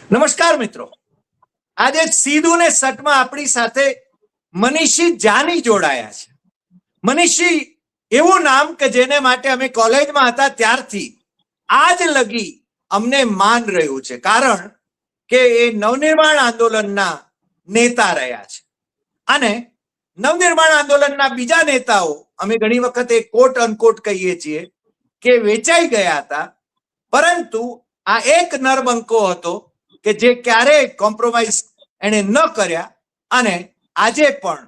નમસ્કાર મિત્રો, આજે સીધું ને સટમાં આપણી સાથે મનીષી જાની જોડાયા છે. મનીષી એવું નામ કે જેને માટે અમે કોલેજમાં હતા ત્યારથી આજ લગી અમને માન રહ્યું છે, કારણ કે એ નવનિર્માણ આંદોલનના નેતા રહ્યા છે. અને નવનિર્માણ આંદોલનના બીજા નેતાઓ અમે ઘણી વખત એ કોટ અનકોટ કહીએ છીએ કે વેચાઈ ગયા હતા, પરંતુ આ એક નરબંકો હતો કે જે ક્યારેય કોમ્પ્રોમાઇઝ એને ન કર્યા, અને આજે પણ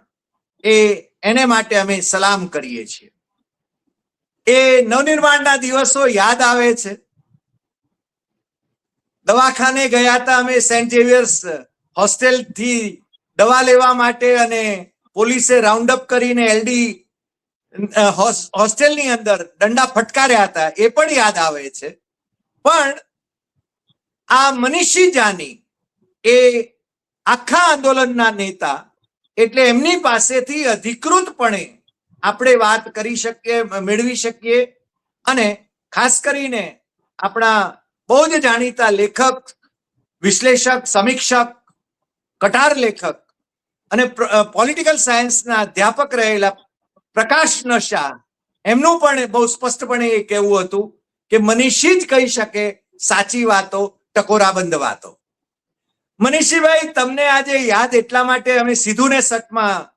એને માટે અમે સલામ કરીએ છીએ. એ નવનિર્માણના દિવસો યાદ આવે છે. દવાખાને ગયા હતા અમે સેન્ટ ઝેવિયર્સ હોસ્ટેલથી દવા લેવા માટે, અને પોલીસે રાઉન્ડ અપ કરીને એલડી હોસ્ટેલની અંદર દંડા ફટકાર્યા હતા, એ પણ યાદ આવે છે. પણ આ મનીષી જાની એ આખા આંદોલનના નેતા, એટલે એમની પાસેથી અધિકૃતપણે આપણે વાત કરી શકીએ, મેળવી શકીએ. અને ખાસ કરીને આપણા બહુ જ જાણીતા લેખક, વિશ્લેષક, સમીક્ષક, કટાર લેખક અને પોલિટિકલ સાયન્સના અધ્યાપક રહેલા પ્રકાશ શાહ, એમનું પણ બહુ સ્પષ્ટપણે એ કહેવું હતું કે મનીષી જ કહી શકે સાચી વાતો, ટકોરાબંધ વાતો. મનીષીભાઈ, તમને આજે યાદ એટલા માટે અમે સીધું ને સટમાં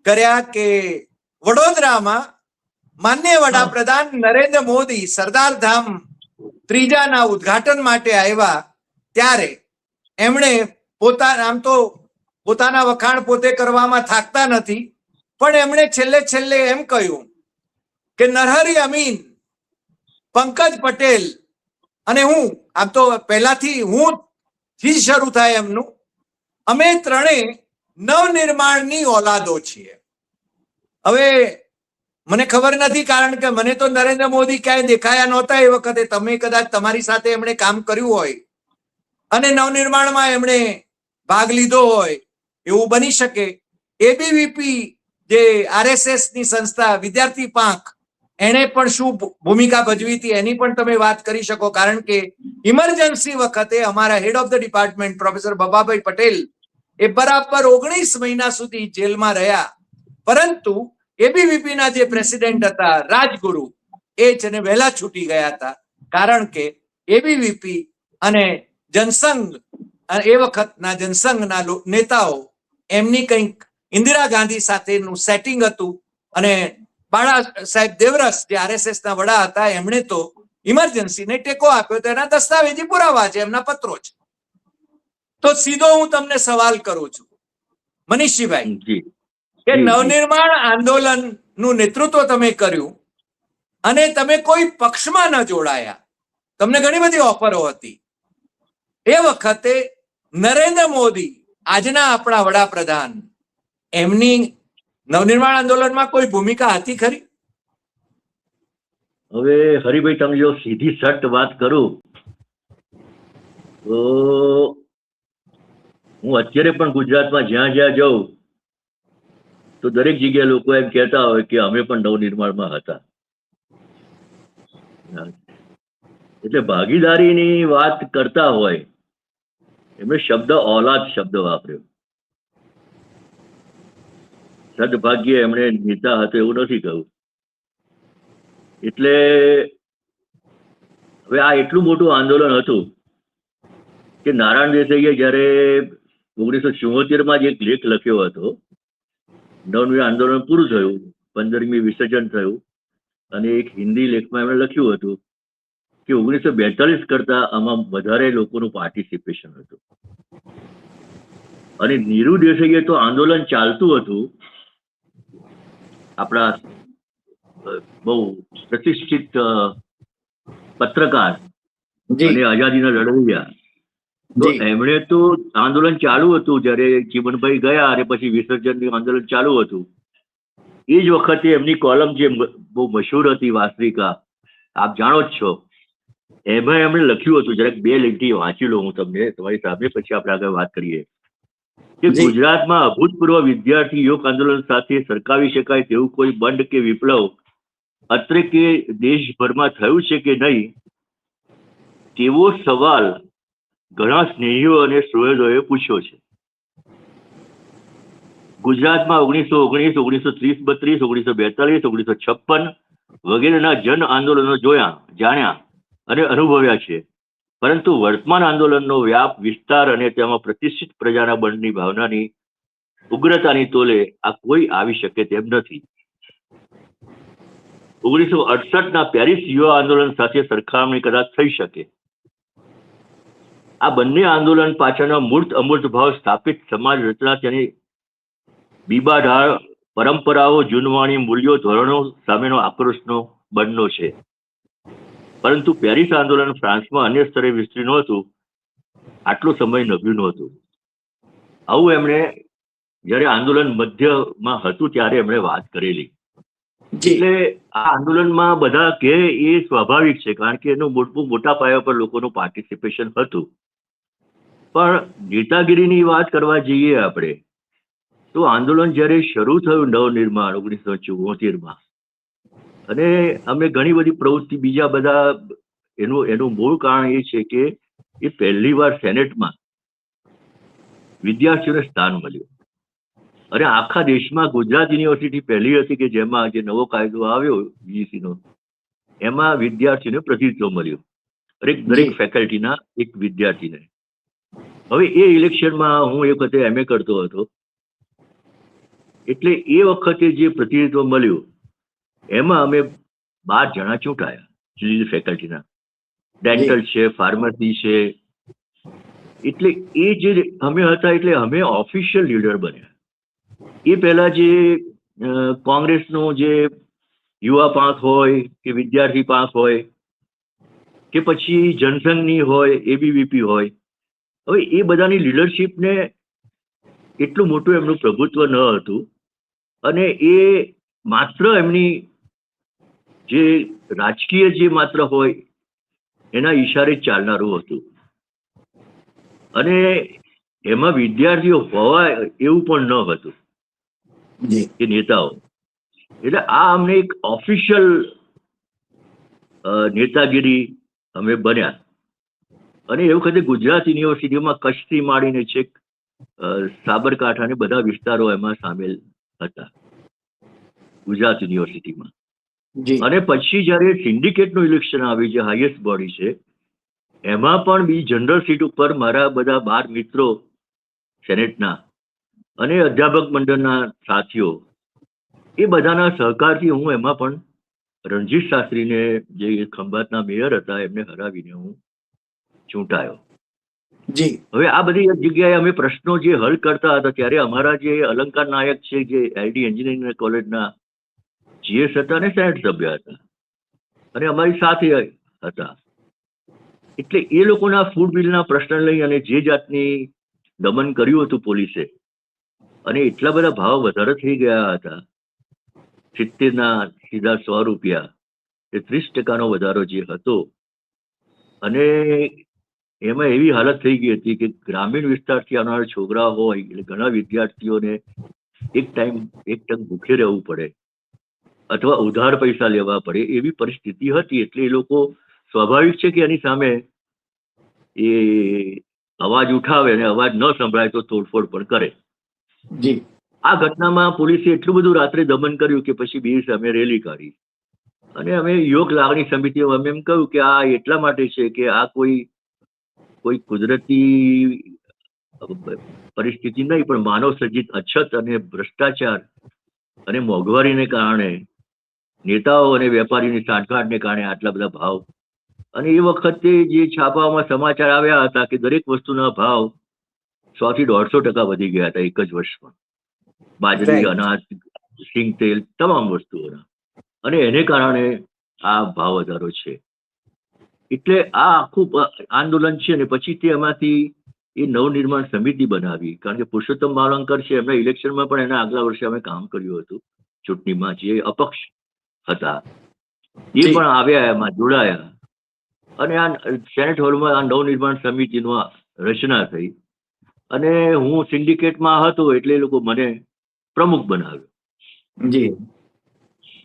કર્યા કે વડોદરામાં માનનીય વડાપ્રધાન નરેન્દ્ર મોદી સરદાર ધામ ત્રીજાના ઉદ્ઘાટન માટે આવ્યા, ત્યારે એમણે આમ તો પોતાના વખાણ પોતે કરવામાં થાકતા નથી, પણ એમણે છેલ્લે એમ કહ્યું કે નરહરી અમીન, પંકજ પટેલ અને હું, આમ તો પહેલાથી હું થી શરૂ થાય એમનું, અમે ત્રણેય નવનિર્માણની ઓલાદો છીએ. હવે મને ખબર નથી, કારણ કે મને તો નરેન્દ્ર મોદી ક્યાંય દેખાયા નહોતા એ વખતે. તમે કદાચ તમારી સાથે એમણે કામ કર્યું હોય અને નવનિર્માણમાં એમણે ભાગ લીધો હોય, એવું બની શકે. એબીવીપી જે આરએસએસ ની સંસ્થા, વિદ્યાર્થી પાંખ, એને પણ શું ભૂમિકા ભજવી હતી એની પણ તમે વાત કરી શકો, કારણ કે ઇમરજન્સી વખતે અમારા head of the department professor Bababhai Patel એ બરાબર 19 મહિના સુધી જેલમાં રહ્યા, પરંતુ એબીવીપી ના જે પ્રેસિડેન્ટ હતા રાજગુરુ, એ છે ને વહેલા છૂટી ગયા હતા, કારણ કે એબીવીપી અને જનસંઘ, એ વખતના જનસંઘના નેતાઓ, એમની કંઈક ઇન્દિરા ગાંધી સાથેનું સેટિંગ હતું, અને બાળા સાહેબ દેવરસ જે આરએસએસ ના વડા હતા, એમણે તો ઇમરજન્સીને ટેકો આપ્યો. તો એના દસ્તાવેજી પુરાવા છે, એમના પત્રો છે. તો સીધો હું તમને સવાલ કરું છું મનીષજીભાઈ, કે નવનિર્માણ આંદોલન નું નેતૃત્વ તમે કર્યું અને તમે કોઈ પક્ષમાં ન જોડાયા, તમને ઘણી બધી ઓફરો હતી. એ વખતે નરેન્દ્ર મોદી, આજના આપણા વડાપ્રધાન, એમની નવનિર્માણ આંદોલનમાં કોઈ ભૂમિકા હતી ખરી? હવે હરિભાઈ, તમે જો સીધી સટ વાત કરું તો હું અત્યારે પણ ગુજરાતમાં જ્યાં જ્યાં જાઉં તો દરેક જગ્યાએ લોકો એમ કહેતા હોય કે અમે પણ નવનિર્માણમાં હતા. એટલે ભાગીદારીની વાત કરતા હોય એમણે શબ્દ ઓલાદ શબ્દ વાપર્યો. સદભાગ્ય એમણે નેતા હતો એવું નથી કહ્યું. એટલે હવે આ એટલું મોટું આંદોલન હતું કે નારાયણ દેસાઈએ જયારે 1974માં જ એક લેખ લખ્યો હતો, નવનિર્માણ આંદોલન પૂરું થયું, 15મી વિસર્જન થયું, અને એક હિન્દી લેખમાં એમણે લખ્યું હતું કે 1942 કરતા આમાં વધારે લોકોનું પાર્ટિસિપેશન હતું. અને નીરુ દેસાઈએ તો આંદોલન ચાલતું હતું, આપણા બહુ પ્રતિષ્ઠિત પત્રકાર અને આઝાદીના લડવૈયા, તો એમણે તો આંદોલન ચાલુ હતું જ્યારે ચીમનભાઈ ગયા અને પછી વિસર્જનનું આંદોલન ચાલુ હતું. એ જ વખતે એમની કોલમ જે બહુ મશહૂર હતી, વાસ્ત્રિકા, આપ જાણો જ છો, એમાં એમણે લખ્યું હતું, જરાક 2 લીટી વાંચી લો હું તમને તમારી સામે, પછી આપણે આગળ વાત કરીએ, કે ગુજરાતમાં અભૂતપૂર્વ વિદ્યાર્થી યોગ આંદોલન સાથે સરખાવી શકાય તેવું કોઈ બંધ કે વિપ્લવ અત્રે કે દેશભરમાં થયું છે કે નહીં તેવો સવાલ ઘણા સ્નેહીઓ અને સુહૃદોએ પૂછ્યો છે. ગુજરાતમાં 1919, 1930, 32, 1942, 1956 વગેરેના જન આંદોલનો જોયા, જાણ્યા અને અનુભવ્યા છે. પરંતુ વર્તમાન આંદોલનનો વ્યાપ, વિસ્તાર અને તેમાં પ્રતિષ્ઠિત પ્રજાના બળની ભાવનાની ઉગ્રતાની તોલે આ કોઈ આવી શકે તેમ નથી. 1968ના પેરિસ યુવા આંદોલન સાથે સરખામણી કદાચ થઈ શકે. આ બંને આંદોલન પાછળના મૂર્ત અમૂર્ત ભાવ, સ્થાપિત સમાજ રચના, તેની બીબાઢાળ પરંપરાઓ, જૂનવાણી મૂલ્યો, ધોરણો સામેનો આક્રોશનો બળનો છે. પરંતુ પેરિસ આંદોલન ફ્રાન્સમાં અન્ય સ્તરે વિસ્તરી નહોતું, આટલો સમય નભ્યું નહોતું. આવું એમણે જ્યારે આંદોલન મધ્યમાં હતું ત્યારે એમણે વાત કરેલી. એટલે આ આંદોલનમાં બધા કે એ સ્વાભાવિક છે, કારણ કે એનું મોટા પાયા પર લોકોનું પાર્ટિસિપેશન હતું. પણ નેતાગીરીની વાત કરવા જઈએ આપણે તો આંદોલન જ્યારે શરૂ થયું નવનિર્માણ 1974માં, અને અમે ઘણી બધી પ્રવૃત્તિ બીજા બધા, એનું મૂળ કારણ એ છે કે એ પહેલી વાર સેનેટમાં વિદ્યાર્થીઓને સ્થાન મળ્યું. અને આખા દેશમાં ગુજરાત યુનિવર્સિટી પહેલી હતી કે જેમાં જે નવો કાયદો આવ્યો UGC નો, એમાં વિદ્યાર્થીઓને પ્રતિનિધિત્વ મળ્યું, દરેક ફેકલ્ટીના એક વિદ્યાર્થીને. હવે એ ઇલેક્શનમાં હું એ વખતે MA કરતો હતો, એટલે એ વખતે જે પ્રતિનિધિત્વ મળ્યું એમાં અમે 12 જણા ચૂંટાયા જુદી જુદી ફેકલ્ટીના. ડેન્ટલ છે, ફાર્મસી છે. એટલે એ જે અમે હતા, એટલે અમે ઓફિશિયલ લીડર બન્યા. એ પહેલા જે કોંગ્રેસનો જે યુવા પાંખ હોય કે વિદ્યાર્થી પાંખ હોય કે પછી જનસંઘની હોય, ABVP હોય, હવે એ બધાની લીડરશીપને એટલું મોટું એમનું પ્રભુત્વ ન હતું, અને એ માત્ર એમની જે રાજકીય જે માત્ર હોય એના ઈશારે જ ચાલનારું હતું. અને એમાં વિદ્યાર્થીઓ હોવા એવું પણ ન હતું કે નેતાઓ. એટલે આ અમને એક ઓફિશિયલ નેતાગીરી અમે બન્યા. અને એ વખતે ગુજરાત યુનિવર્સિટીમાં કચ્છથી માંડીને છેક સાબરકાંઠા ને બધા વિસ્તારો એમાં સામેલ હતા ગુજરાત યુનિવર્સિટીમાં. અને પછી જ્યારે સિન્ડિકેટનું ઇલેક્શન આવ્યું, જે હાઈએસ્ટ બોડી છે, એમાં પણ બી જનરલ સીટ ઉપર મારા બધા 12 મિત્રો સેનેટના અને અધ્યાપક મંડળના સાથીઓ, એ બધાના સહકારથી હું એમાં પણ રણજીત શાસ્ત્રીને, જે ખંભાતના મેયર હતા, એમને હરાવીને હું ચૂંટાયો. હવે આ બધી જગ્યાએ અમે પ્રશ્નો જે હલ કરતા હતા ત્યારે અમારા જે અલંકાર નાયક છે, જે LD એન્જિનિયરિંગ કોલેજના GS હતા અને સેનેટ સભ્ય હતા, અને અમારી સાથે હતા. એટલે એ લોકોના ફૂડ બિલના પ્રશ્ન લઈ અને જે જાતની દમન કર્યું હતું પોલીસે, અને એટલા બધા ભાવ વધારે થઈ ગયા હતા, 70ના સીધા 100 રૂપિયા, એ 30% વધારો જે હતો. અને એમાં એવી હાલત થઈ ગઈ હતી કે ગ્રામીણ વિસ્તારથી આવનારા છોકરા હોય એટલે ઘણા વિદ્યાર્થીઓને એક ટંક ભૂખે રહેવું પડે અથવા ઉધાર પૈસા લેવા પડે, એવી પરિસ્થિતિ હતી. એટલે એ લોકો સ્વાભાવિક છે કે એની સામે એ અવાજ ઉઠાવે, અને અવાજ ન સંભળાય તો તોડફોડ પણ કરે. આ ઘટનામાં પોલીસે એટલું બધું રાત્રે દમન કર્યું કે પછી 2 દિવસે અમે રેલી કાઢી. અને અમે યોગ લાગણી સમિતિઓ અમે એમ કહ્યું કે આ એટલા માટે છે કે આ કોઈ કુદરતી પરિસ્થિતિ નહીં, પણ માનવ સર્જિત અછત અને ભ્રષ્ટાચાર અને મોંઘવારીને કારણે, નેતાઓ અને વેપારીની સાંઠગાંઠને કારણે આટલા બધા ભાવ. અને એ વખતે જે છાપામાં સમાચાર આવ્યા હતા કે દરેક વસ્તુના ભાવ 100 થી 150% વધી ગયા હતા એક જ વર્ષમાં. બાજરી, અનાજ, સિંગ તેલ, તમામ વસ્તુઓના. અને એને કારણે આ ભાવ વધારો છે. એટલે આ આખું આંદોલન છે. ને પછી તે એમાંથી એ નવનિર્માણ સમિતિ બનાવી, કારણ કે પુરુષોત્તમ માવલંકર છે, એમના ઇલેક્શનમાં પણ એના આગલા વર્ષે અમે કામ કર્યું હતું ચૂંટણીમાં, જે અપક્ષ હતા, એ પણ આવ્યા, એમાં જોડાયા. અને આ સેનેટ હોલમાં આ નવનિર્માણ સમિતિનો રચના થઈ. અને હું સિન્ડિકેટમાં હતો એટલે એ લોકો મને પ્રમુખ બનાવ્યો.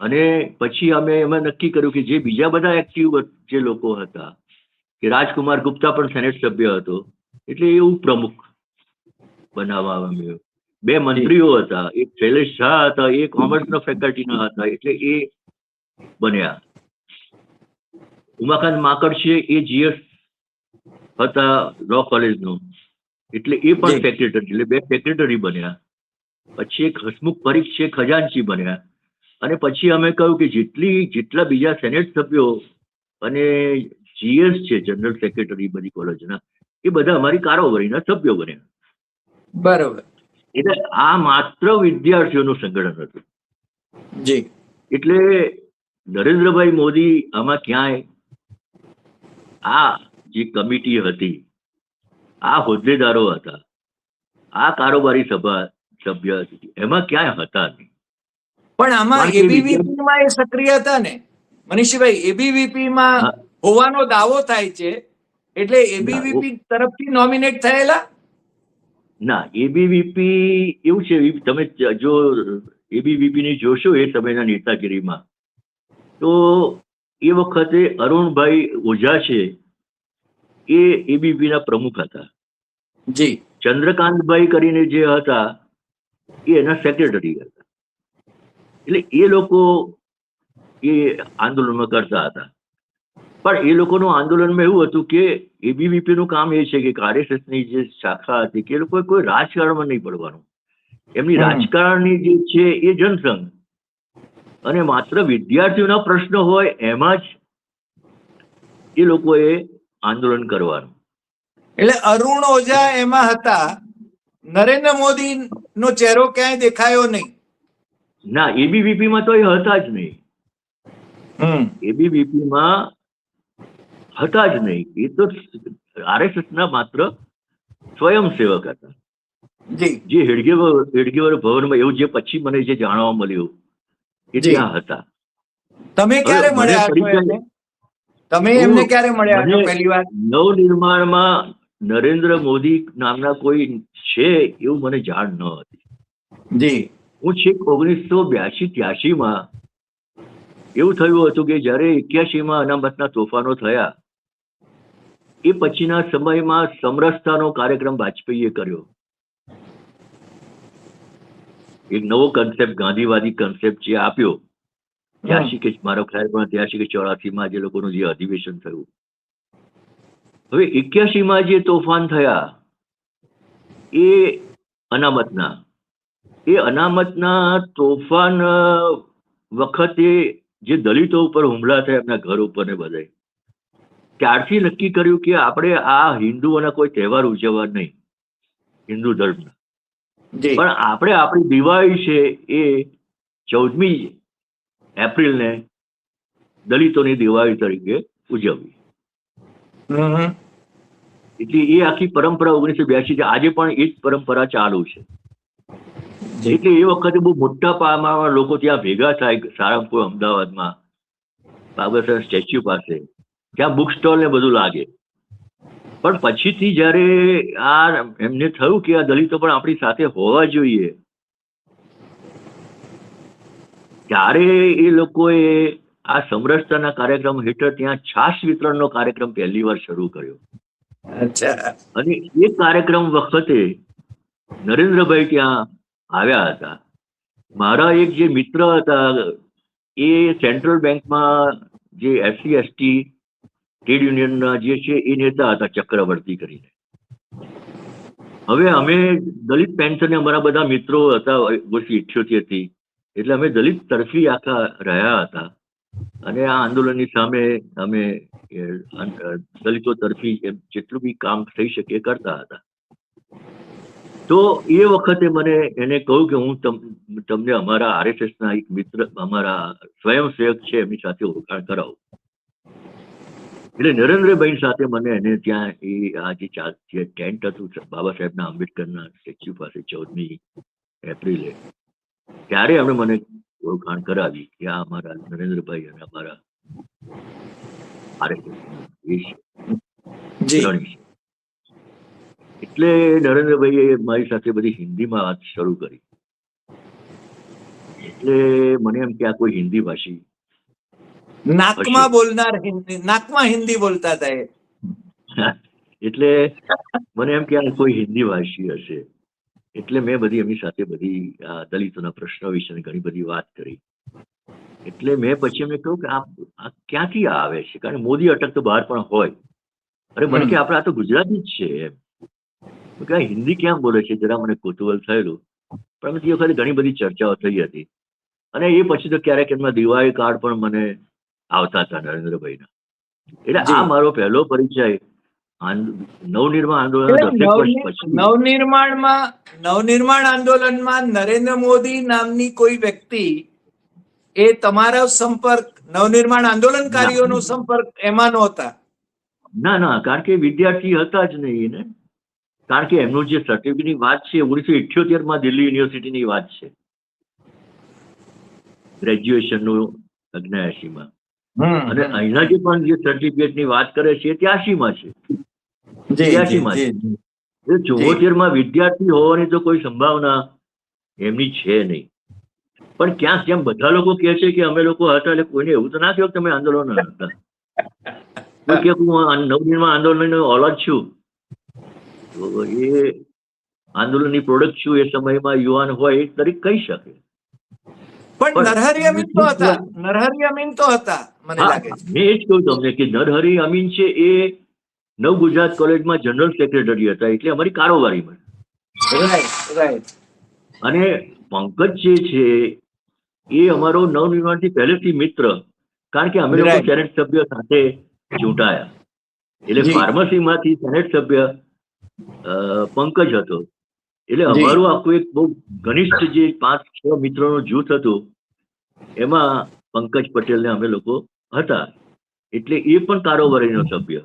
અને પછી અમે એમાં નક્કી કર્યું કે જે બીજા બધા એક્ટિવ જે લોકો હતા, કે રાજકુમાર ગુપ્તા પણ સેનેટ સભ્ય હતો, એટલે એવું પ્રમુખ બનાવવામાં આવ્યો. 2 મંત્રીઓ હતા, એક શૈલેષ શાહ હતા, એક કોમર્સના ફેકલ્ટીના હતા, એટલે એ બન્યા. ઉમાકાંત માકડ છે એ GS હતા લો કોલેજનો, એટલે એ પણ સેક્રેટરી, એટલે 2 સેક્રેટરી બન્યા. પછી એક હસમુખ પરીખ છે ખજાનચી બન્યા. અને પછી અમે કહ્યું કે જેટલા બીજા સેનેટ સભ્યો અને GS છે જનરલ સેક્રેટરી બધી કોલેજના, એ બધા અમારી કારોબારીના સભ્યો બન્યા. બરોબર. એટલે આ માત્ર વિદ્યાર્થીઓનું સંગઠન હતું. જી. એટલે નરેન્દ્રભાઈ મોદી આમાં ક્યાંય આ જે કમિટી હતી, આ હોદ્દેદારો હતા, આ કારોબારી સભ્ય હતી, એમાં ક્યાંય હતા નહીં. પણ આમાં કારણ કે એબીવીપી માં એ સક્રિય હતા ને મનીષભાઈ? એબીવીપી માં હોવાનો દાવો થાય છે, એટલે એબીવીપી તરફથી નોમિનેટ થયેલા? ના, એબીવીપી એવું છે, તમે જો એબીવીપી ની જોશો એ સમયના નેતાગીરીમાં, તો એ વખતે અરુણભાઈ ઓઝા છે એ એબીવીપી ના પ્રમુખ હતા. જી. ચંદ્રકાંતભાઈ કરીને જે હતા એ એના સેક્રેટરી હતા. એટલે એ લોકો એ આંદોલનમાં કરતા હતા. પણ એ લોકોનું આંદોલનમાં એવું હતું કે એબીવીપી નું કામ એ છે કે RSS ની જે શાખા હતી કે એ લોકોએ કોઈ રાજકારણમાં નહીં પડવાનું. એમની રાજકારણની જે છે એ જનસંઘ અને માત્ર વિદ્યાર્થીઓના પ્રશ્ન હોય એમાં જ એ લોકોએ આંદોલન કરવાનું. એટલે અરુણ ઓઝા એમાં હતા, નરેન્દ્ર મોદી નો ચહેરો ક્યાંય દેખાયો નહીં. ના, એબીવીપી માં તો એ હતા જ નહીં. એબીવીપી માં હતા જ નહીં. એ તો RSS ના માત્ર સ્વયંસેવક હતા. જે હેડગેવર ભવનમાં, એવું જે પછી મને જે જાણવા મળ્યું એ ત્યાં હતા. તમે ક્યારે મળ્યા છો એમને? તમે એમને ક્યારે મળ્યા છો પહેલી વાર? નવનિર્માણમાં નરેન્દ્ર મોદી નામના કોઈ છે એવું મને જાણ ન હતી. જી. હું છેક 1982-83 માં એવું થયું હતું કે જયારે 81 માં અનામતના તોફાનો થયા એ પછીના સમયમાં સમરસતાનો કાર્યક્રમ વાજપેયીએ કર્યો. એક નવો કન્સેપ્ટ, ગાંધીવાદી કન્સેપ્ટ જે આપ્યો 83 કે મારો ખ્યાલમાં 83 કે 84 માં જે લોકોનું જે અધિવેશન થયું. હવે 81 માં જે તોફાન થયા એ અનામતના તોફાન વખતે જે દલિતો ઉપર હુમલા થયા એમના ઘર ઉપર ને બધે, ત્યારથી નક્કી કર્યું કે આપણે આ હિન્દુઓના કોઈ તહેવાર ઉજવવા નહીં, હિન્દુ ધર્મના, પણ આપણે આપણી દિવાળી છે એ 14મી એપ્રિલને દલિતોની દિવાળી તરીકે ઉજવવી. એટલે એ આખી પરંપરા 1982 આજે પણ એ જ પરંપરા ચાલુ છે. એટલે એ વખતે બહુ મોટા પાયામાં લોકો ત્યાં ભેગા થાય સાળંગપુર અમદાવાદમાં બાબા સાહેબ સ્ટેચ્યુ પાસે, ત્યાં બુક સ્ટોલ ને બધું લાગે. પણ પછીથી જયારે આ એમને થયું કે આ દલિતો પણ આપણી સાથે હોવા જોઈએ, ત્યારે એ લોકોએ આ સમરસતાના કાર્યક્રમ હેઠળ ત્યાં છાશ વિતરણનો કાર્યક્રમ પહેલી વાર શરૂ કર્યો. અને એ કાર્યક્રમ વખતે નરેન્દ્રભાઈ ત્યાં આવ્યા હતા. મારા એક જે મિત્ર હતા એ સેન્ટ્રલ બેંકમાં જે SC/ST ટ્રેડ યુનિયનના જે છે એ નેતા હતા, ચક્રવર્તી કરીને. હવે અમે દલિત પેન્શન અમારા બધા મિત્રો હતા 1978 થી, એટલે અમે દલિત તરફી આખા રહ્યા હતા અને આ આંદોલનની સામે અમે દલિતો તરફી જેટલું બી કામ થઈ શકે કરતા હતા. તો એ વખતે મને એને કહ્યું કે હું તમને અમારા RSS ના એક મિત્ર, અમારા સ્વયંસેવક છે એમની સાથે ઓળખાણ કરાવું. એટલે નરેન્દ્રભાઈ સાથે મને એને ત્યાં એ આ જે ટેન્ટ હતું બાબા સાહેબના આંબેડકરના સ્ટેચ્યુ પાસે 14મી એપ્રિલે, ત્યારે એમણે મને ઓળખાણ કરાવી કે આ અમારા નરેન્દ્રભાઈ અને અમારા RSS છે. એટલે નરેન્દ્રભાઈએ મારી સાથે બધી હિન્દીમાં વાત શરૂ કરી. એટલે મને એમ કે આ કોઈ હિન્દી ભાષી નાકમાં બોલનાર હિન્દી, નાકમાં હિન્દી બોલતા હતા. એટલે મને એમ કે આ કોઈ હિન્દી ભાષી હશે, એટલે મેં બધી એમની સાથે બધી આ દલિતોના પ્રશ્નો વિશે ઘણી બધી વાત કરી. એટલે મેં પછી એમને કહ્યું કે આ ક્યાંથી આવે છે, કારણ કે મોદી અટક તો બહાર પણ હોય. અરે મને કે આપણે આ તો ગુજરાતી જ છે એમ. તો કે આ હિન્દી ક્યાં બોલે છે, જરા મને કુતૂહલ થયેલું. પણ તે વખતે ઘણી બધી ચર્ચાઓ થઈ હતી, અને એ પછી તો ક્યારેક એમના દિવાળી કાર્ડ પણ મને આવતા હતા નરેન્દ્રભાઈના. એટલે આ જી. મારો પહેલો પરિચય નવનિર્માણ આંદોલન એટલે 10 વર્ષ પછી. નવનિર્માણ આંદોલનમાં નરેન્દ્ર મોદી નામની કોઈ વ્યક્તિ એ તમારો સંપર્ક નવનિર્માણ આંદોલનકારીઓનો ના સંપર્ક એમાં નહોતા. ના, કારણ કે વિદ્યાર્થી હતા જ નહીં ને. કારણ કે એમનું જે સર્ટિફિકેટની વાત છે 1978 દિલ્હી યુનિવર્સિટીની વાત છે, ગ્રેજ્યુએશનનું 79. અને અહીંના જે પણ જે સર્ટિફિકેટની વાત કરે છે 83 છે. જી 83 છે. એ 74 વિદ્યાર્થી હોવાની તો કોઈ સંભાવના એમની છે નહીં. પણ ક્યાંક જેમ બધા લોકો કહે છે કે અમે લોકો હતા, એટલે કોઈને એવું તો ના થયું કે તમે આંદોલન હતા. કોઈ કે હું નવનિર્માણ આંદોલનનો ઓલાદ છું, તો એ આંદોલનની પ્રોડક્ટ છું, એ સમયમાં યુવાન હોય એ દરેક કહી શકે. પણ નરહરી અમીન તો હતા. નરહરી અમીન તો હતા, મને હા, લાગે છે. મેં એ જ કહ્યું તમને કે નરહરી અમીન છે એ નવ ગુજરાત કોલેજમાં જનરલ સેક્રેટરી હતા, એટલે અમારી કારોબારીમાં. રાઈટ. અને પંકજ જે છે એ અમારો નવનિર્માણથી પહેલેથી મિત્ર, કારણ કે અમે લોકો રાઈટ. સેનેટ સભ્ય સાથે ચૂંટાયા. એટલે જી. ફાર્મસીમાંથી સેનેટ સભ્ય પંકજ હતો. એટલે જી. અમારું આખું એક બહુ ઘનિષ્ઠ જે 5-6 મિત્રોનું જૂથ હતું, એમાં પંકજ પટેલને અમે લોકો હતા. એટલે એ પણ કારોબારીનો સભ્ય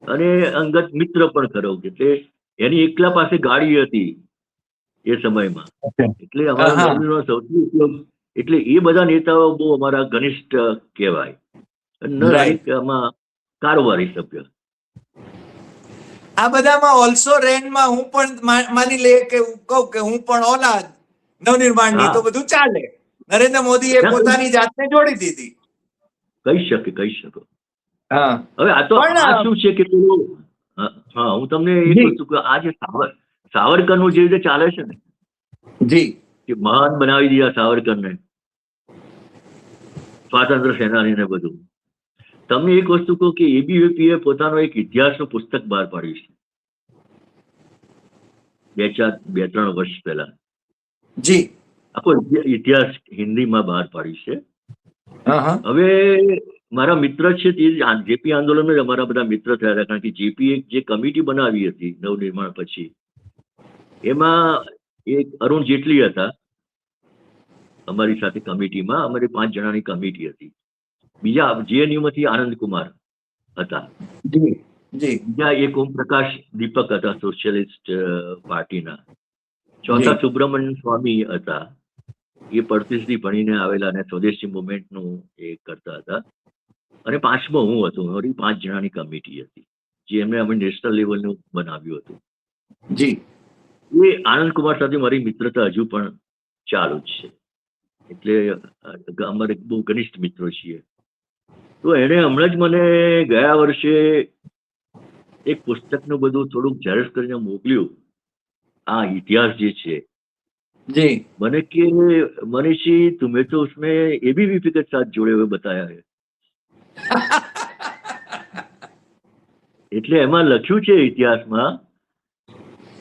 અને અંગત મિત્ર પણ ખરો. એટલે એની એકલા પાસે ગાડી હતી એ સમયમાં. એટલે અમારો નવનિર્માણ સૌથી ઉપયોગ, એટલે એ બધા નેતાઓ બહુ અમારા ઘનિષ્ઠ કહેવાય. રાઈટ. આમાં કારોબારી સભ્ય. આ બધામાં ઓલ્સો રેનમાં હું પણ માની લે કે કહું કે હું પણ ઓલાદ નવનિર્માણની, હા, તો બધું ચાલે. નરેન્દ્ર મોદીએ ના, પોતાની જાતને જોડી દીધી. કહી શકો. હા. હવે આ તો આ પણ શું છે કે પેલું, હા, હું તમને એક જી. વસ્તુ કહું. આ જે સાવરકરનું જે રીતે ચાલે છે ને, જી. કે મહાન બનાવી દીધા સાવરકરને, સ્વાતંત્ર્ય સેનાનીને બધું. તમને એક વસ્તુ કહું કે એબીવીપીએ પોતાનો એક ઇતિહાસનું પુસ્તક બહાર પાડ્યું છે 2-3 વર્ષ પહેલા. જી. આખો ઇતિહાસ હિન્દીમાં બહાર પાડ્યું છે. હા. હવે મારા મિત્ર છે તે જેપી આંદોલનમાં જ અમારા બધા મિત્ર થયા હતા, કારણ કે જેપી એક જે કમિટી બનાવી હતી નવનિર્માણ પછી, એમાં એક અરુણ જેટલી હતા અમારી સાથે કમિટીમાં. અમારી 5 જણાની કમિટી હતી. બીજા જેએનયુ માંથી આનંદ કુમાર હતા. જી. જી. બીજા એક ઓમપ્રકાશ દીપક હતા સોશિયલિસ્ટ પાર્ટીના. ચોથા સુબ્રમણ્યમ સ્વામી હતા, એ પરદેશથી ભણીને આવેલા અને સ્વદેશી મુવમેન્ટનું એ કરતા હતા. અને 5મો હું હતો. મારી 5 જણાની કમિટી હતી, જે એમને અમે નેશનલ લેવલનું બનાવ્યું હતું. જી. એ આનંદ કુમાર સાથે મારી મિત્રતા હજુ પણ ચાલુ જ છે. એટલે અમારે બહુ ઘનિષ્ઠ મિત્રો છીએ. તો એણે હમણાં જ મને ગયા વર્ષે એક પુસ્તકનું બધું થોડુંક ઝેરોક્ષ કરીને મોકલ્યું, આ ઇતિહાસ જે છે. जी. मैंने कि मनीषी तुम्हें तो उसमें एबीवीपी के साथ जुड़े हुए बताया है. એટલે એમાં લખ્યું છે ઇતિહાસમાં,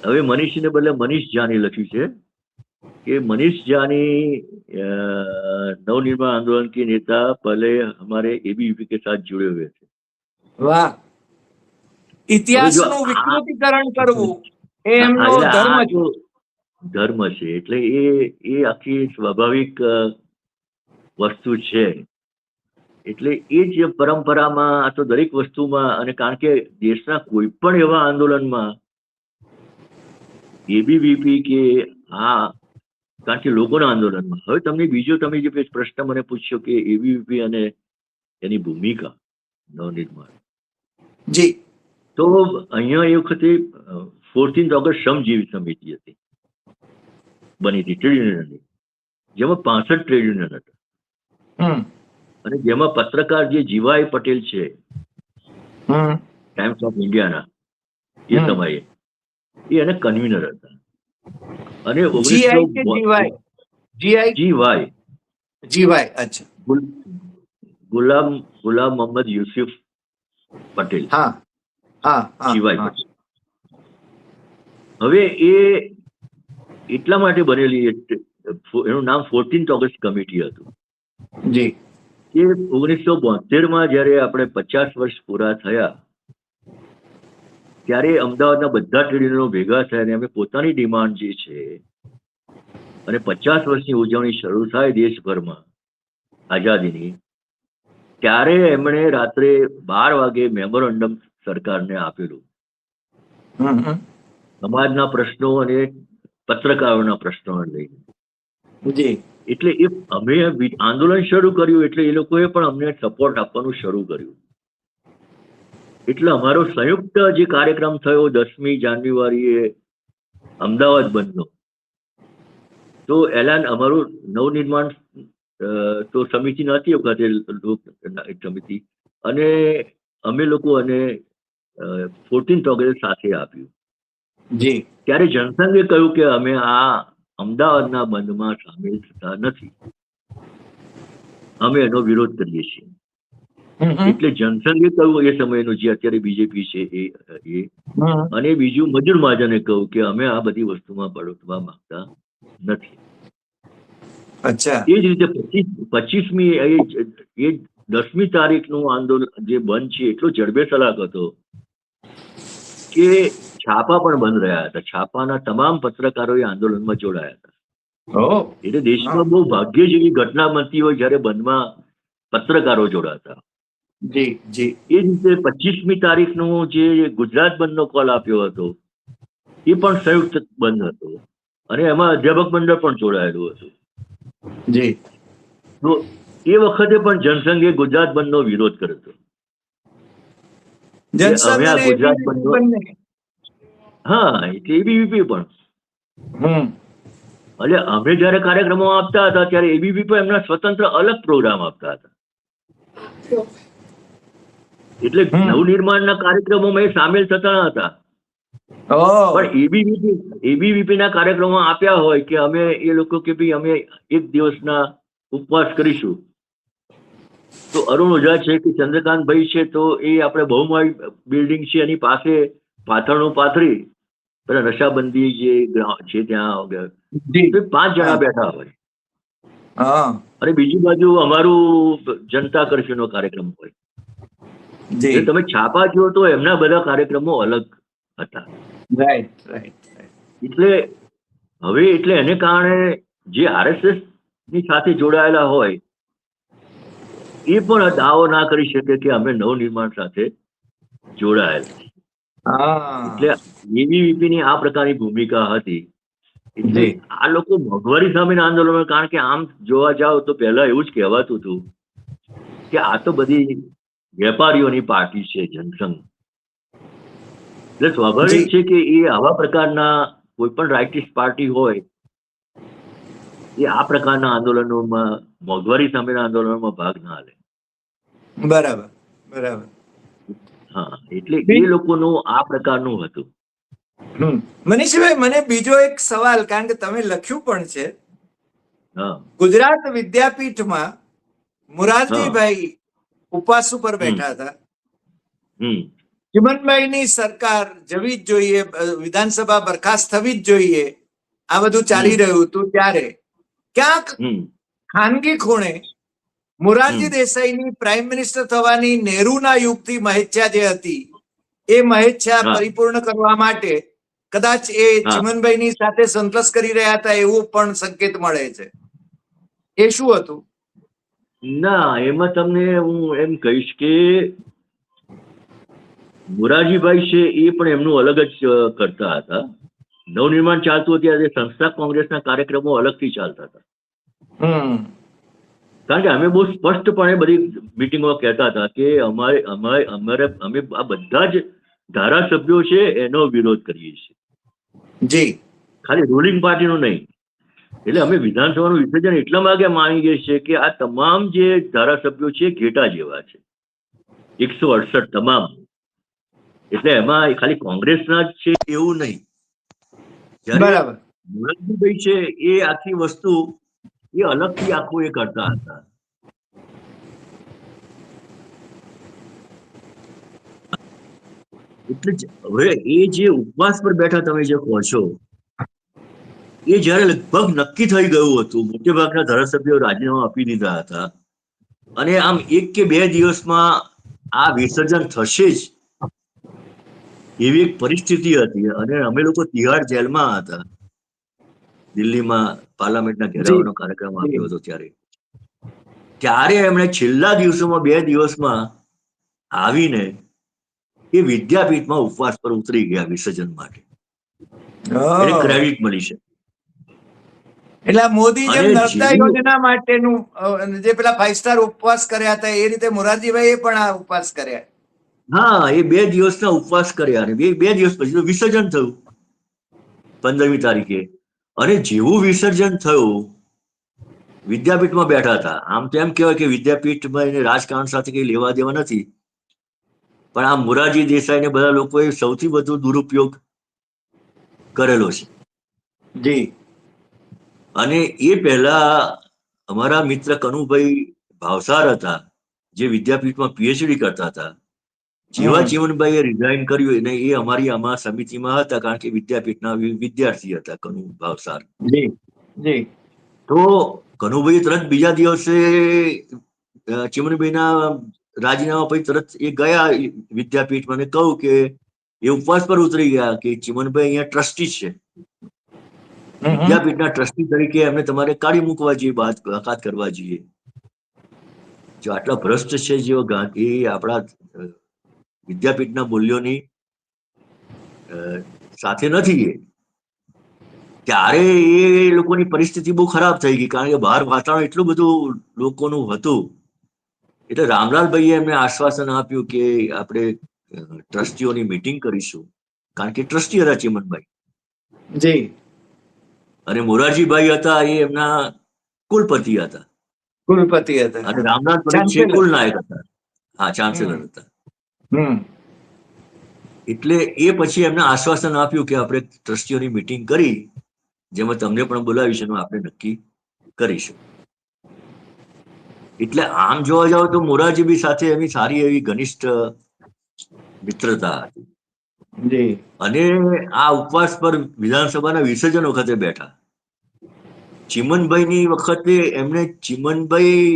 હવે મનીષને બદલે મનીષ જાની લખ્યું છે कि मनीष जानी नवनिर्माण आंदोलन के नेता पहले हमारे एबीवीपी के साथ जुड़े हुए थे. वाह. હવે જો ઇતિહાસનું વિકૃતિકરણ કરવું એ એમનો એટલે ધર્મ આ છે. જો ધર્મ છે, એટલે એ આખી સ્વાભાવિક વસ્તુ છે. એટલે એ જ પરંપરામાં આ તો દરેક વસ્તુમાં, અને કારણ કે દેશના કોઈ પણ એવા આંદોલનમાં એબીવીપી કે આ, કારણ કે લોકોના આંદોલનમાં. હવે તમને બીજો તમે જે પ્રશ્ન મને પૂછ્યો કે એબીવીપી અને એની ભૂમિકા નવનિર્માણ, જી. તો અહીંયા એ વખતે 14 ઓગસ્ટ શ્રમજીવી સમિતિ હતી, બની હતી ટ્રેડ યુનિયનની, જેમાં 65 ટ્રેડ યુનિયન હતા. અને જેમાં પત્રકાર જે જીવાય પટેલ છે ટાઈમ્સ ઓફ ઇન્ડિયાના, એ સમયે એ એને કન્વીનર હતા. અને જીઆઈ કે જીવાય? જીઆઈ જીવાય જીવાય, અચ્છા. ગુલામ મોહમ્મદ યુસુફ પટેલ, હા હા હા જીવાય હા. પટેલ. હવે એ એટલા માટે બનેલી, એનું નામ 14th ઓગસ્ટ કમિટી હતું. જી. કે 1972માં જયારે આપણે 50 વર્ષ પૂરા થયા ત્યારે અમદાવાદના બધા ટ્રેડ યુનિયનો ભેગા થયા અને અમે પોતાની ડિમાન્ડ જે છે, અને 50 વર્ષની ઉજવણી શરૂ થાય દેશભરમાં આઝાદીની, ત્યારે એમણે રાત્રે 12 વાગે મેમોરેન્ડમ સરકારને આપેલું સમાજના પ્રશ્નો અને પત્રકારોના પ્રશ્નો લઈને. જી. એટલે એ અમે આંદોલન શરૂ કર્યું એટલે એ લોકોએ પણ અમને સપોર્ટ આપવાનું શરૂ કર્યું. એટલે અમારો સંયુક્ત જે કાર્યક્રમ થયો 10મી જાન્યુઆરીએ અમદાવાદ બંધનો, તો એલાન અમારું નવનિર્માણ તો સમિતિ નહોતી વખતે, લોક સમિતિ, અને અમે લોકો અને 14th ઓગસ્ટ સાથે આપ્યું. જી. ત્યારે જનસંઘે કહ્યું કે અમે આ અમદાવાદના બંધમાં સામેલ થતા નથી, અમે એનો વિરોધ કરીએ છીએ. એટલે જનસંઘે કહ્યું એ સમયનું, જે અત્યારે બીજેપી છે એ, અને બીજું મજૂર મહાજને કહ્યું કે અમે આ બધી વસ્તુમાં પડવા માંગતા નથી. અચ્છા. એ જ રીતે 25મી એ 10મી તારીખનું આંદોલન જે બંધ છે એટલો જડબેસલાક હતો કે છાપા પણ બંધ રહ્યા હતા. છાપાના તમામ પત્રકારો એ આંદોલનમાં જોડાયા હતા. એટલે દેશમાં બહુ ભાગ્ય જેવી ઘટના બનતી હોય જયારે બંધમાં પત્રકારો જોડાતા. જી જી. એ રીતે 25મી તારીખનો જે ગુજરાત બંધનો કોલ આપ્યો હતો એ પણ સંયુક્ત બંધ હતો, અને એમાં અધ્યાપક મંડળ પણ જોડાયેલું હતું. જી. તો એ વખતે પણ જનસંઘે ગુજરાત બંધનો વિરોધ કર્યો હતો. જનસંઘ અને ગુજરાત ABVP બંધનો, બંને. હા, એટલે એબીવીપી પણ. એટલે અમે જયારે કાર્યક્રમો આપતા હતા ત્યારે એબીવીપી પણ એમના સ્વતંત્ર અલગ પ્રોગ્રામ આપતા હતા. એટલે નવનિર્માણના કાર્યક્રમોમાં એ સામેલ થતા હતા. પણ એબીવીપી ના કાર્યક્રમો આપ્યા હોય કે અમે એ લોકો કે ભાઈ અમે એક દિવસના ઉપવાસ કરીશું, તો અરુણ ઓઝા છે કે ચંદ્રકાંતભાઈ છે, તો એ આપણે બહુમાળી બિલ્ડિંગ છે એની પાસે પાથરણું પાથરી પેલા નશાબંધી જે છે ત્યાં 5 જણા બેઠા હોય, અને બીજી બાજુ અમારું જનતા કર્ફ્યુનો કાર્યક્રમ હોય. એટલે તમે છાપા જુઓ તો એમના બધા કાર્યક્રમો અલગ હતા. એટલે એને કારણે જે આરએસએસ ની સાથે જોડાયેલા હોય એ પણ દાવો ના કરી શકે કે અમે નવનિર્માણ સાથે જોડાયેલા. એટલે એબીવીપી ની આ પ્રકારની ભૂમિકા હતી. એટલે આ લોકો મોંઘવારી સામેના આંદોલનો, કારણ કે આમ જોવા જાવ તો પહેલા એવું જ કહેવાતું હતું કે આ તો બધી વેપારીઓની પાર્ટી છે જનસંઘ. એટલે સ્વાભાવિક છે કે એ આવા પ્રકારના કોઈ પણ રાઇટિસ્ટ પાર્ટી હોય એ આ પ્રકારના આંદોલનોમાં, મોંઘવારી સામેના આંદોલનોમાં ભાગ ના લે. બરાબર બરાબર. હા, એટલે એ લોકોનું આ પ્રકારનું હતું. મનીષભાઈ, મને બીજો એક સવાલ, કારણ કે તમે લખ્યું પણ છે, હા, ગુજરાત વિદ્યાપીઠમાં મોરારજીભાઈ ઉપવાસ ઉપર બેઠા હતા. ચિમનભાઈની સરકાર જવી જ જોઈએ, વિધાનસભા બરખાસ્ત થવી જ જોઈએ, આ બધું ચાલી રહ્યું હતું ત્યારે ક્યાંક ખાનગી ખૂણે મોરારજી દેસાઈની પ્રાઇમ મિનિસ્ટર થવાની નહેરુના યુગથી મહેચ્છા જે હતી એ મહેચ્છા પરિપૂર્ણ કરવા માટે કદાચ એ ચિમનભાઈની સાથે સંતોષ કરી રહ્યા હતા એવું પણ સંકેત મળે છે. એ શું હતું? ના, એમાં તમને હું એમ કહીશ કે મોરારજીભાઈ છે એ પણ એમનું અલગ જ કરતા હતા. નવનિર્માણ ચાલતું હતું ત્યારે સંસ્થા કોંગ્રેસના કાર્યક્રમો અલગથી ચાલતા હતા. કારણ કે અમે બહુ સ્પષ્ટપણે બધી મિટિંગમાં કહેતા હતા કે અમે આ બધા જ ધારાસભ્યો છે એનો વિરોધ કરીએ છીએ, ખાલી રૂલિંગ પાર્ટીનો નહીં. એટલે અમે વિધાનસભાનું વિસર્જન એટલા માટે માનીએ છીએ કે આ તમામ જે ધારાસભ્યો છે ઘેટા જેવા છે, 168 તમામ. એટલે એમાં ખાલી કોંગ્રેસના જ છે એવું નહીં. જ્યારે બરાબર. મોરારજીભાઈ છે એ આખી વસ્તુ એ અલગથી આખું એ કરતા હતા. એટલે હવે એ જે ઉપવાસ પર બેઠા તમે જે કહો છો એ જયારે લગભગ નક્કી થઈ ગયું હતું, મોટે ભાગના ધારાસભ્યો રાજીનામા આપી દીધા હતા અને આમ 1 કે 2 દિવસમાં આ વિસર્જન થશે જ એવી એક પરિસ્થિતિ હતી અને અમે લોકો તિહાડ જેલમાં હતા. દિલ્હીમાં પાર્લામેન્ટના જી ઘેરાવાનો કાર્યક્રમ જી આપ્યો હતો ત્યારે એમણે છેલ્લા દિવસોમાં 2 દિવસમાં આવીને એ વિદ્યાપીઠમાં ઉપવાસ પર ઉતરી ગયા વિસર્જન માટે. એને ઓહ. ક્રેડિટ મળી છે. એટલે આ મોદી જેમ અને નર્મદા જેવું યોજના માટેનું જે પેલા 5 સ્ટાર ઉપવાસ કર્યા હતા એ રીતે મોરારજીભાઈએ પણ આ ઉપવાસ કર્યા. હા, એ 2 દિવસના ઉપવાસ કર્યા અને 2 દિવસ પછી તો વિસર્જન થયું 15મી તારીખે. અને જેવું વિસર્જન થયું વિદ્યાપીઠમાં બેઠા હતા. આમ તો એમ કહેવાય કે વિદ્યાપીઠમાં એને રાજકારણ સાથે કઈ લેવા દેવા નથી, પણ આ મોરારજી દેસાઈ ને બધા લોકોએ સૌથી વધુ દુરુપયોગ કરેલો છે. જી. અને એ પહેલા અમારા મિત્ર કનુભાઈ ભાવસાર હતા જે વિદ્યાપીઠમાં પીએચડી કરતા હતા. જેવા હમ. ચીમનભાઈએ રિઝાઇન કર્યું અને એ અમારી સમિતિમાં હતા કારણ કે વિદ્યાપીઠના વિદ્યાર્થી હતા કનુ ભાવસાર. જી જી. તો કનુભાઈ તરત બીજા દિવસે ચીમનભાઈના રાજીનામા પછી તરત એ ગયા વિદ્યાપીઠમાં અને કહ્યું કે એ ઉપવાસ પર ઉતરી ગયા કે ચીમનભાઈ અહીંયા ટ્રસ્ટી છે, હમ. વિદ્યાપીઠના ટ્રસ્ટી તરીકે એમને તમારે કાઢી મૂકવા જોઈએ, બાકાત કરવા જોઈએ. જો આટલા ભ્રષ્ટ છે જેઓ ગાંધી આપણા વિદ્યાપીઠના મૂલ્યોની સાથે નથી એ, ત્યારે એ લોકોની પરિસ્થિતિ બહુ ખરાબ થઈ ગઈ કારણ કે બહાર વાતાવરણ એટલું બધું લોકોનું હતું. એટલે રામલાલભાઈએ એમને આશ્વાસન આપ્યું કે આપણે ટ્રસ્ટીઓની મીટિંગ કરીશું, કારણ કે ટ્રસ્ટી હતા ચીમનભાઈ જી. અને મોરારજીભાઈ હતા એ એમના કુલપતિ હતા કુલપતિ હતા. અને રામનાથ પંડિત છે ચાન્સેલર. કુલનાયક હતા. હા, ચાન્સેલર હમ હતા. હમ. એટલે એ પછી એમને આશ્વાસન આપ્યું કે આપણે ટ્રસ્ટીઓની મીટિંગ કરી જેમાં તમને પણ બોલાવીશું આપણે નક્કી કરીશું. એટલે આમ જોવા જાવ તો મોરારજીભાઈ સાથે એની સારી એવી ઘનિષ્ઠ મિત્રતા હતી. જી. અને આ ઉપવાસ પર વિધાનસભાના વિસર્જન વખતે બેઠા ચીમનભાઈની વખતે એમને ચીમનભાઈ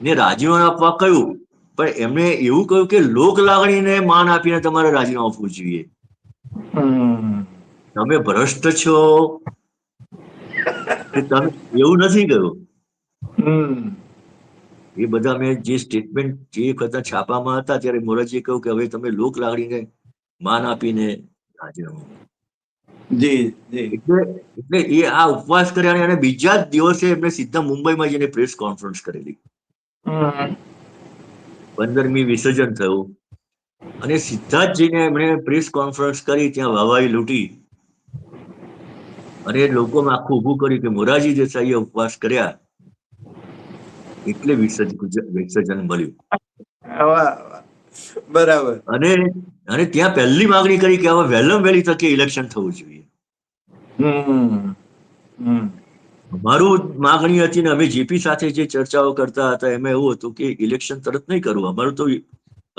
ને રાજીનામું આપવા કહ્યું, પણ એમણે એવું કહ્યું કે લોક લાગણીને માન આપીને તમારે રાજીનામું આપવું જોઈએ. હમ. તમે ભ્રષ્ટ છો કે તમે, એવું નથી કહ્યું. હમ. એ બધા મેં જે સ્ટેટમેન્ટ જે વખત છાપામાં હતા ત્યારે મોરારજીએ કહ્યું કે હવે તમે લોક લાગણીને માન આપીને રાજીનામું. જી જી. એટલે એટલે એ આ ઉપવાસ કર્યા અને બીજા જ દિવસે એમને સીધા મુંબઈમાં જઈને પ્રેસ કોન્ફરન્સ કરેલી. હમ. 15મી વિસર્જન થયું અને સીધા જ જઈને એમણે પ્રેસ કોન્ફરન્સ કરી, ત્યાં વાહવાહી લૂંટી અને લોકોમાં આખું ઊભું કર્યું કે મોરારજી દેસાઈએ ઉપવાસ કર્યા એટલે વિસર્જન મળ્યું. વાહ, વાહ. બરાબર. અને અને ત્યાં પહેલી માંગણી કરી કે હવે વહેલામાં વહેલી તકે ઇલેક્શન થવું જોઈએ. હમ. હમ. અમારું માંગણી હતી ને અમે જેપી સાથે જે ચર્ચાઓ કરતા હતા એમાં એવું હતું કે ઇલેક્શન તરત નહીં કરવું. અમારું તો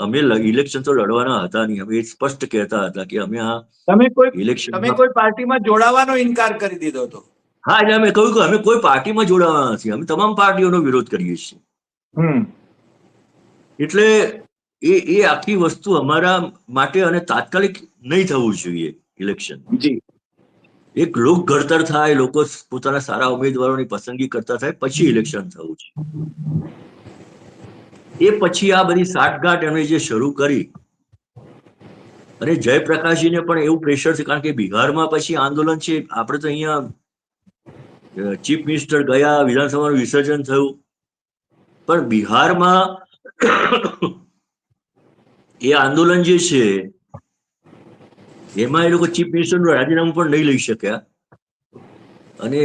અમે ઇલેક્શન તો લડવાના હતા નહીં. અમે સ્પષ્ટ કહેતા હતા કે અમે આ તમે ઇલેક્શનમાં, કોઈ પાર્ટીમાં જોડાવાનો ઇનકાર કરી દીધો હતો. હા, એટલે અમે કહ્યું કે અમે કોઈ પાર્ટીમાં જોડાવાના નથી, અમે તમામ પાર્ટીઓનો વિરોધ કરીએ છીએ. હમ. એટલે એ આખી વસ્તુ અમારા માટે અને તાત્કાલિક નહીં થવું જોઈએ ઇલેક્શન. જી. એક લોક ઘડતર થાય, લોકો પોતાના સારા ઉમેદવારોની પસંદગી કરતા થાય પછી ઇલેક્શન થવું છે. એ પછી આ બધી સાઠગાંઠ એમણે જે શરૂ કરી અને જયપ્રકાશજીને પણ એવું પ્રેશર છે કારણ કે બિહારમાં પછી આંદોલન છે. આપણે તો અહીંયા ચીફ મિનિસ્ટર ગયા, વિધાનસભાનું વિસર્જન થયું, પણ બિહારમાં એ આંદોલન જે છે એમાં એ લોકો ચીફ મિનિસ્ટરનું રાજીનામું પણ નહીં લઈ શક્યા અને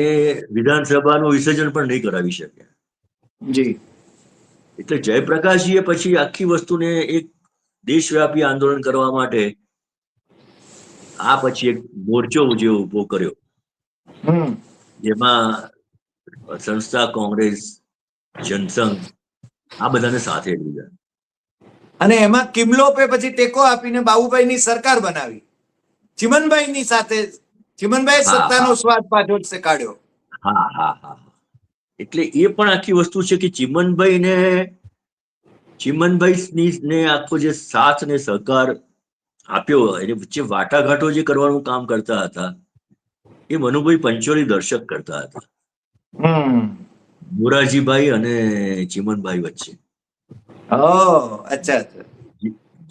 વિધાનસભાનું વિસર્જન પણ નહીં કરાવી શક્યા. જી. એટલે જયપ્રકાશજીએ પછી આખી વસ્તુને એક દેશવ્યાપી આંદોલન કરવા માટે આ પછી એક મોરચો જે ઉભો કર્યો, હમ જેમાં સંસ્થા, કોંગ્રેસ, જનસંઘ આ બધાને સાથે લીધા. અને એમાં કિમલોપે પછી ટેકો આપીને બાબુભાઈની સરકાર બનાવી. ચિમનભાઈની સાથે ચિમનભાઈ હા સત્તાનો હા સ્વાદ પાછો કાઢ્યો. હા હા હા. એટલે એ પણ આખી વસ્તુ છે કે ચિમનભાઈ ને આખો જે સાથ ને સહકાર આપ્યો, એની વચ્ચે વાટાઘાટો જે કરવાનું કામ કરતા હતા એ મનુભાઈ પંચોલી દર્શક કરતા હતા, મોરારજીભાઈ અને ચિમનભાઈ વચ્ચે. અચ્છા અચ્છા.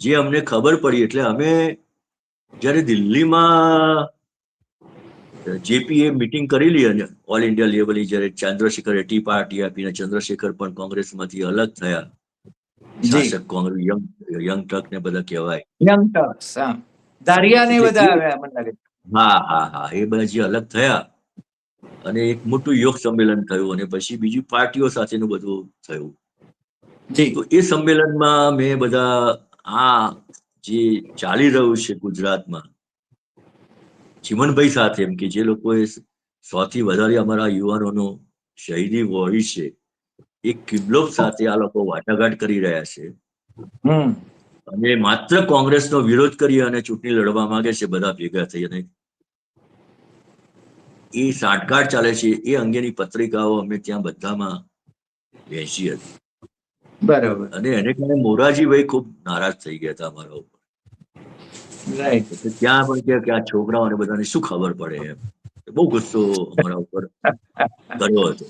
જે અમને ખબર પડી, એટલે અમે જયારે દિલ્હીમાં જેપીએ મીટિંગ કરેલી અને ઓલ ઇન્ડિયા લેવલે, જયારે ચંદ્રશેખર ટી પાર્ટી આપીને ચંદ્રશેખર પણ કોંગ્રેસમાંથી અલગ થયા, જી શાસક કોંગ્રેસ યંગ ટર્ક ને બધા કહેવાય. યંગ ટર્ક્સ, હા. ધારિયા ને એટલે બધા આવ્યા મને લાગે. હા હા હા, એ બધા જે અલગ થયા અને એક મોટું યોગ સંમેલન થયું અને પછી બીજી પાર્ટીઓ સાથેનું બધું થયું. જી તો એ સંમેલનમાં મેં બધા આ જે ચાલી રહ્યું છે ગુજરાતમાં ચિમનભાઈ સાથે, એમ કે જે લોકોએ સૌથી વધારે અમારા યુવાનોનો શહીદી વહોરી છે, એ કિબલોક સાથે આ લોકો વાટાઘાટ કરી રહ્યા છે અને માત્ર કોંગ્રેસનો વિરોધ કરી અને ચૂંટણી લડવા માંગે છે બધા ભેગા થઈ. અને એ સાંઠગાંઠ ચાલે છે એ અંગેની પત્રિકાઓ અમે ત્યાં બધામાં વહેંચી હતી. બરાબર. અને એને કારણે મોરારજીભાઈ ખૂબ નારાજ થઈ ગયા હતા અમારા ઉપર. રાઈટ. એટલે ત્યાં પણ કે આ છોકરાઓને બધાને શું ખબર પડે એમ, બહુ ગુસ્સો અમારા ઉપર કર્યો હતો.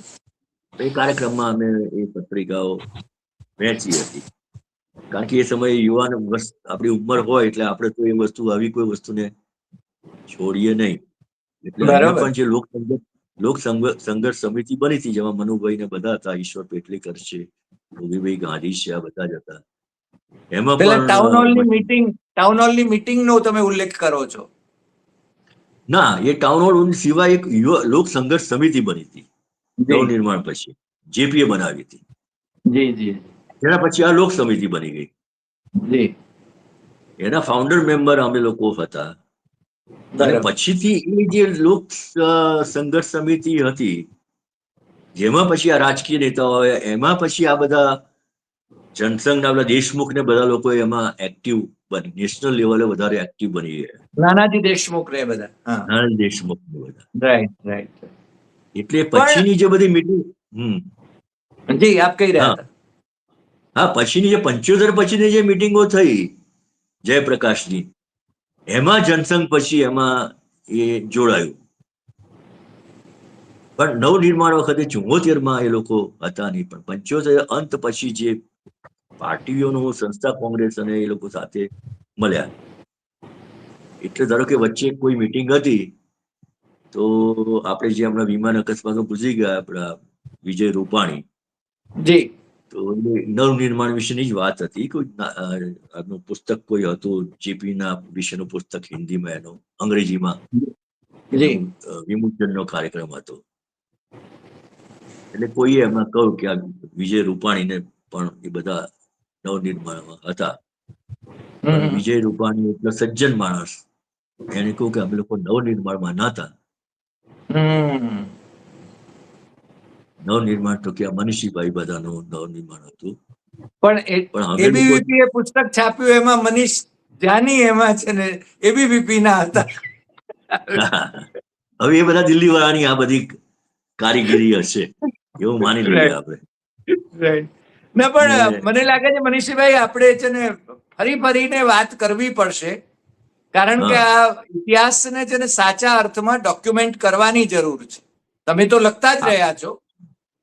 તો એ કાર્યક્રમમાં અમે એ પત્રિકાઓ વહેંચી હતી, કારણ કે એ સમયે યુવાન આપણી ઉંમર હોય એટલે આપણે તો એ વસ્તુ, આવી કોઈ વસ્તુને છોડીએ નહીં. એટલે અહીંયા બરાબર. પણ જે લોક સંઘર્ષ સમિતિ બની હતી, જેમાં મનુભાઈ ને બધા હતા, ઈશ્વર પેટલીકર છે, ભોગીભાઈ ગાંધી છે, આ બધા જ હતા. એમાં પેલા પણ ટાઉન હોલની મીટિંગનો તમે ઉલ્લેખ કરો છો? ના, એ ટાઉન હોલ સિવાય એક લોક સંઘર્ષ સમિતિ બની હતી જી નવનિર્માણ પછી, જેપીએ બનાવી હતી. જી જી એના પછી આ લોક સમિતિ બની ગઈ. જી. એના ફાઉન્ડર મેમ્બર અમે લોકો હતા. અને બરાબર. પછીથી એ જે લોક સંઘર્ષ સમિતિ હતી, જેમાં પછી આ રાજકીય નેતાઓ આવ્યા, એમાં પછી આ બધા જનસંઘના બધા દેશમુખ ને બધા લોકો એમાં એક્ટિવ બની, નેશનલ લેવલે વધારે એક્ટિવ બની ગયા. નાનાજી દેશમુખ રે બધા. હા. નાના દેશમુખ ને બધા. Right right. એટલે પણ પછીની જે બધી મીટિંગ, જી આપ કહી રહ્યા હા હતા. હા, પછીની જે 75 પછીની જે મિટિંગો થઈ જયપ્રકાશની, એમાં જનસંઘ પછી એમાં એ જોડાયું. પણ નવનિર્માણ વખતે 74માં એ લોકો હતા નહીં, પણ 75 અંત પછી જે પાર્ટીઓનો સંસ્થા, કોંગ્રેસ અને એ લોકો સાથે મળ્યા. એટલે ધારો કે વચ્ચે કોઈ મીટિંગ હતી, તો આપણે જે હમણાં વિમાન અકસ્માતમાં ગુજરી ગયા આપણા વિજય રૂપાણી, જી. તો નવનિર્માણ વિશેની જ વાત હતી. કોઈ આજનું પુસ્તક કોઈ હતું, જેપી ના વિશેનું પુસ્તક હિન્દીમાં, એનું અંગ્રેજીમાં જી. એનું વિમોચનનો કાર્યક્રમ હતો. એટલે કોઈએ એમાં કહ્યું કે આ વિજય રૂપાણીને પણ એ બધા નવનિર્માણમાં હતા. પણ વિજય રૂપાણી એટલો સજ્જન માણસ, એને કહ્યું કે અમે લોકો નવનિર્માણમાં નહોતા. નવનિર્માણ તો કે આ મનીષીભાઈ બધાનું નવનિર્માણ હતું. પણ પણ અમે લોકો એબીવીપી એ પુસ્તક છાપ્યું, એમાં મનીષ જાની એમાં છે ને એબીવીપી ના હતા. હવે એ બધા દિલ્હી વાળાની આ બધી કારીગીરી હશે એવું માની લઈએ રાઈટ આપણે. રાઈટ. ના પણ મને લાગે છે મનીષભાઈ, આપણે છે ને ફરીને વાત કરવી પડશે, કારણ કે હા આ ઇતિહાસને છે ને સાચા અર્થમાં ડોક્યુમેન્ટ કરવાની જરૂર છે. તમે તો લખતા જ હા રહ્યા છો,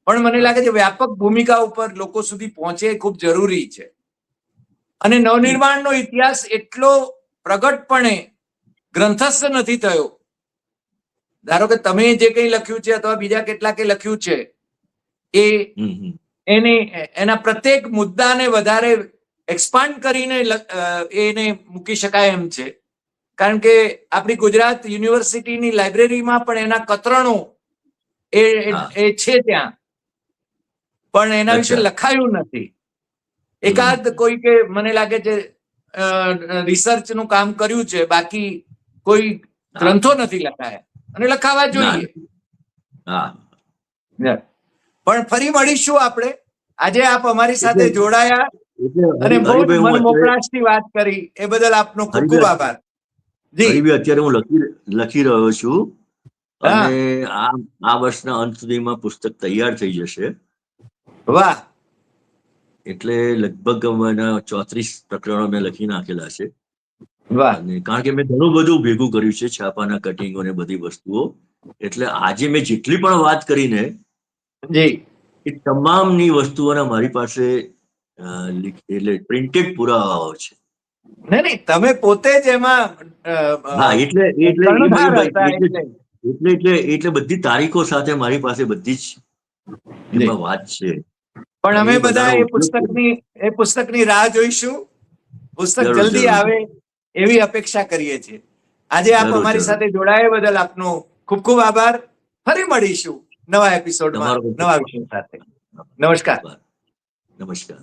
પણ મને હા લાગે છે વ્યાપક ભૂમિકા ઉપર લોકો સુધી પહોંચે એ ખૂબ જરૂરી છે. અને જી નવનિર્માણનો ઇતિહાસ એટલો પ્રગટપણે ગ્રંથસ્થ નથી થયો. ધારો કે તમે જે કંઈ લખ્યું છે અથવા બીજા કેટલાકે લખ્યું છે, એ એના પ્રત્યેક મુદ્દાને વધારે એક્સપાન્ડ કરીને એને મૂકી શકાય એમ છે. કારણ કે આપણી ગુજરાત યુનિવર્સિટીની લાઇબ્રેરીમાં પણ એના કતરણો હા એ છે ત્યાં, પણ એના વિશે અચ્છા લખાયું નથી. એકાદ કોઈ કે મને લાગે છે રિસર્ચનું કામ કર્યું છે, બાકી કોઈ ગ્રંથો નથી લખાયા અને લખાવા જોઈએ. હા, પણ ફરી મળીશું આપણે. આજે આપ અમારી સાથે એટલે- જોડાયા એટલે અને બહુ જ હરિભાઈ, હું મન અત્યારે મોકળાશથી વાત કરી, એ બદલ આપનો ખૂબ ખૂબ હરિભાઈ, આભાર. જી હરિભાઈ, અત્યારે હું લખી રહ્યો છું હા, અને આ વર્ષના અંત સુધીમાં પુસ્તક તૈયાર થઈ જશે. વાહ, એટલે લગભગ એના 34 પ્રકરણો મેં લખી નાખેલા છે. વાહ, અને કારણ કે મેં ઘણું બધું ભેગું કર્યું છે, છાપાના કટિંગો ને બધી વસ્તુઓ. એટલે આજે મેં જેટલી પણ વાત કરીને જી એ તમામની વસ્તુઓના મારી પાસે એટલે પ્રિન્ટેડ પુરાવાઓ છે. નહીં, તમે પોતે જ એમાં હા, એટલે એટલે એ કર્ણધાર હતા બધી એટલે. એટલે બધી તારીખો સાથે મારી પાસે બધી જ જી, એમાં વાત છે. પણ અને અમે એ બધા બધાનો ઉપયોગ કરી. એ પુસ્તકની રાહ જોઈશું. પુસ્તક જરૂર જલ્દી જરૂર આવે એવી અપેક્ષા કરીએ છીએ. આજે આપ જરૂર અમારી જરૂર સાથે જોડાયા બદલ આપનો ખૂબ ખૂબ આભાર. ફરી મળીશું નવા એપિસોડમાં તમારો પણ ખૂબ નવા ખૂબ વિષય સાથે. નમસ્કાર. આભાર. નમસ્કાર.